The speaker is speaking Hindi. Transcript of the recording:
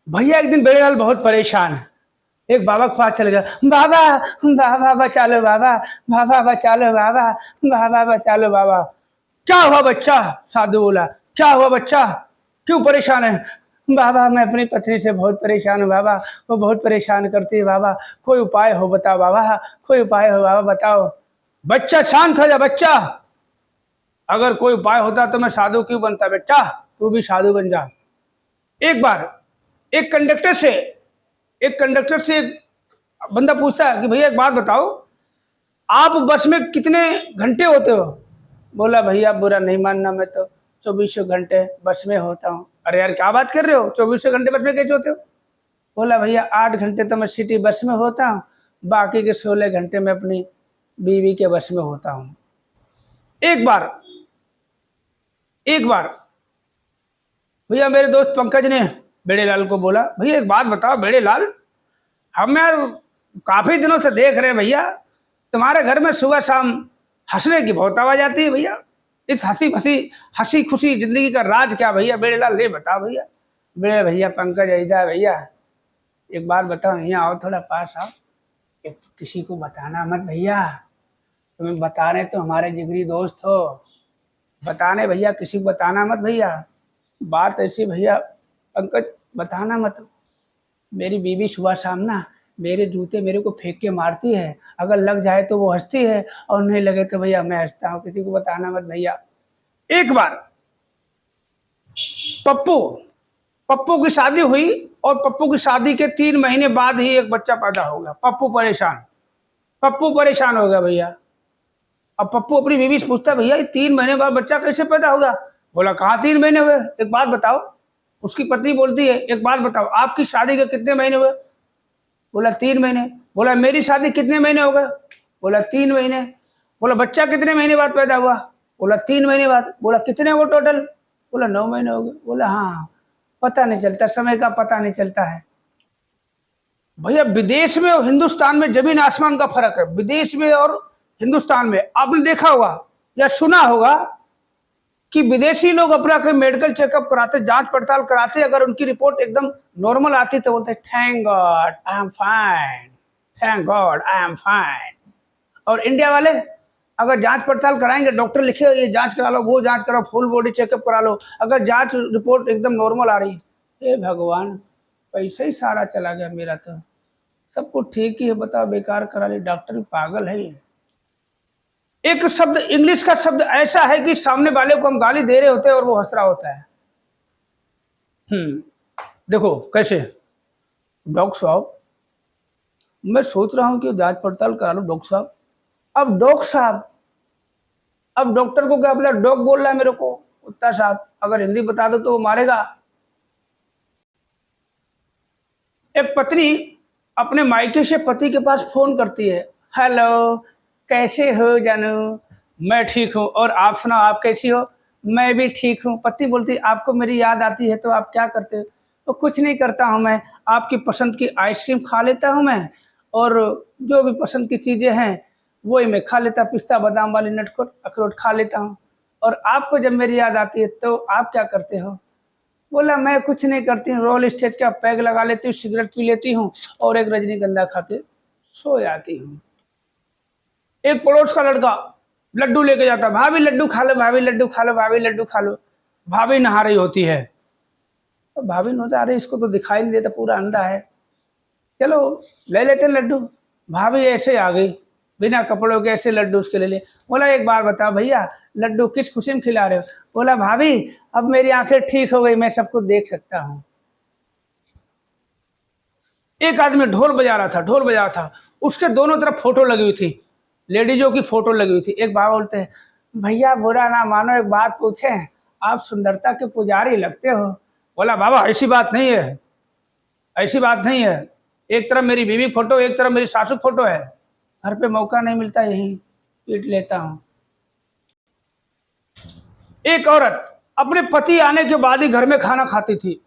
भैया एक दिन बेड़ेलाल बहुत परेशान है। एक बाबा के पास चले गया। बाबा, बाबा बचा लो बाबा, बाबा बचा लो बाबा, बाबा बचा लो बाबा। क्या हुआ बच्चा? साधु बोला। क्या हुआ बच्चा, क्यों परेशान है? बाबा मैं अपनी पत्नी से बहुत परेशान हूँ बाबा, वो बहुत परेशान करती है बाबा, कोई उपाय हो बताओ बाबा, कोई उपाय हो बाबा बताओ। बच्चा शांत हो जा बच्चा, अगर कोई उपाय होता तो मैं साधु क्यों बनता बेटा, तू भी साधु बन जा। एक बार एक कंडक्टर से एक बंदा पूछता है कि भैया एक बात बताओ, आप बस में कितने घंटे होते हो? बोला भैया बुरा नहीं मानना, मैं तो 24 घंटे बस में होता हूँ। अरे यार क्या बात कर रहे हो, 24 घंटे बस में कैसे होते हो? बोला भैया 8 घंटे तो मैं सिटी बस में होता हूँ, बाकी के 16 घंटे में अपनी बीवी के बस में होता हूँ। एक बार एक बार भैया मेरे दोस्त पंकज ने बेड़ेलाल को बोला, भैया एक बात बताओ बेड़ेलाल, हम यार काफी दिनों से देख रहे हैं भैया, तुम्हारे घर में सुबह शाम हंसने की बहुत आवाज आती है भैया, इस हंसी खुशी जिंदगी का राज क्या भैया? बेड़ेलाल ले बताओ भैया। बेड़े भैया पंकज ऐसा भैया, एक बात बताओ, यहाँ आओ थोड़ा पास आओ। किसी को बताना मत भैया, तुम्हें बताने तो हमारे जिगरी दोस्त हो, बताने भैया, किसी को बताना मत भैया। बात ऐसी भैया पंकज, बताना मत। मेरी बीवी सुबह शाम ना मेरे जूते मेरे को फेंक के मारती है, अगर लग जाए तो वो हंसती है और नहीं लगे तो भैया मैं हंसता हूँ, किसी को बताना मत भैया। एक बार पप्पू पप्पू की शादी हुई और पप्पू की शादी के 3 महीने बाद ही एक बच्चा पैदा हो गया। पप्पू परेशान हो गया भैया। अब पप्पू अपनी बीवी से पूछता, भैया ये 3 महीने बाद बच्चा कैसे पैदा होगा? बोला कहाँ 3 महीने हुए, एक बात बताओ। उसकी पत्नी बोलती है, एक बात बताओ आपकी शादी के कितने महीने हुए? बोला 3 महीने। बोला मेरी शादी कितने महीने हो गए? बोला 3 महीने। बोला बच्चा कितने महीने बाद पैदा हुआ? बोला 3 महीने बाद। बोला कितने हो टोटल? बोला 9 महीने हो गए। बोला हाँ, पता नहीं चलता, समय का पता नहीं चलता है। भैया विदेश में और हिंदुस्तान में जमीन आसमान का फर्क है। विदेश में और हिंदुस्तान में आपने देखा होगा या सुना होगा कि विदेशी लोग अपना कोई मेडिकल चेकअप कराते, जांच पड़ताल कराते, अगर उनकी रिपोर्ट एकदम नॉर्मल आती तो बोलते thank God I am fine, thank God I am fine. और इंडिया वाले अगर जांच पड़ताल कराएंगे, डॉक्टर लिखे ये जांच करा लो, वो जांच कराओ, फुल बॉडी चेकअप करा लो, अगर जांच रिपोर्ट एकदम नॉर्मल आ रही, हे भगवान पैसे ही सारा चला गया मेरा, तो सब कुछ ठीक ही है, बताओ बेकार करा ली, डॉक्टर भी पागल है ये। एक शब्द इंग्लिश का शब्द ऐसा है कि सामने वाले को हम गाली दे रहे होते हैं और वो हंस रहा होता है। देखो कैसे, डॉक्टर साहब मैं सोच रहा हूं कि जांच पड़ताल करा लो डॉक्टर साहब। अब डॉक्टर साहब, अब डॉक्टर को क्या बोला, डॉग बोल रहा है मेरे को, कुत्ता साहब, अगर हिंदी बता दो तो वो मारेगा। एक पत्नी अपने मायके से पति के पास फोन करती है, हेलो कैसे हो जानू? मैं ठीक हूँ, और आप सुनाओ आप कैसी हो? मैं भी ठीक हूँ। पति बोलती आपको मेरी याद आती है तो आप क्या करते हो? तो कुछ नहीं करता हूँ मैं, आपकी पसंद की आइसक्रीम खा लेता हूँ मैं, और जो भी पसंद की चीज़ें हैं वही मैं खा लेता, पिस्ता बादाम वाली नटखट अखरोट खा लेता हूँ। और आपको जब मेरी याद आती है तो आप क्या करते हो? बोला मैं कुछ नहीं करती हूँ, रोल स्टेज का पैग लगा लेती हूँ, सिगरेट पी लेती हूँ और एक रजनीगंधा खा के सो जाती हूँ। एक पड़ोस का लड़का लड्डू लेके जाता, भाभी लड्डू खा लो, भाभी लड्डू खा लो, भाभी लड्डू खा लो। भाभी नहा रही होती है, तो भाभी नहा रही, इसको तो दिखाई नहीं देता, पूरा अंधा है, चलो ले लेते लड्डू। भाभी ऐसे आ गई बिना कपड़ों के, ऐसे लड्डू उसके ले ले। बोला एक बार बताओ भैया लड्डू किस खुशी में खिला रहे हो? बोला भाभी अब मेरी आंखें ठीक हो गई, मैं सब कुछ देख सकता हूँ। एक आदमी ढोल बजा रहा था, ढोल बजा रहा था, उसके दोनों तरफ फोटो लगी हुई थी, लेडीजों की फोटो लगी हुई थी। एक बाबा बोलते हैं, भैया बुरा ना मानो एक बात पूछे, आप सुंदरता के पुजारी लगते हो। बोला बाबा ऐसी बात नहीं है, ऐसी बात नहीं है, एक तरफ मेरी बीवी फोटो, एक तरफ मेरी सासू फोटो है, घर पे मौका नहीं मिलता यही पीट लेता हूँ। एक औरत अपने पति आने के बाद ही घर में खाना खाती थी।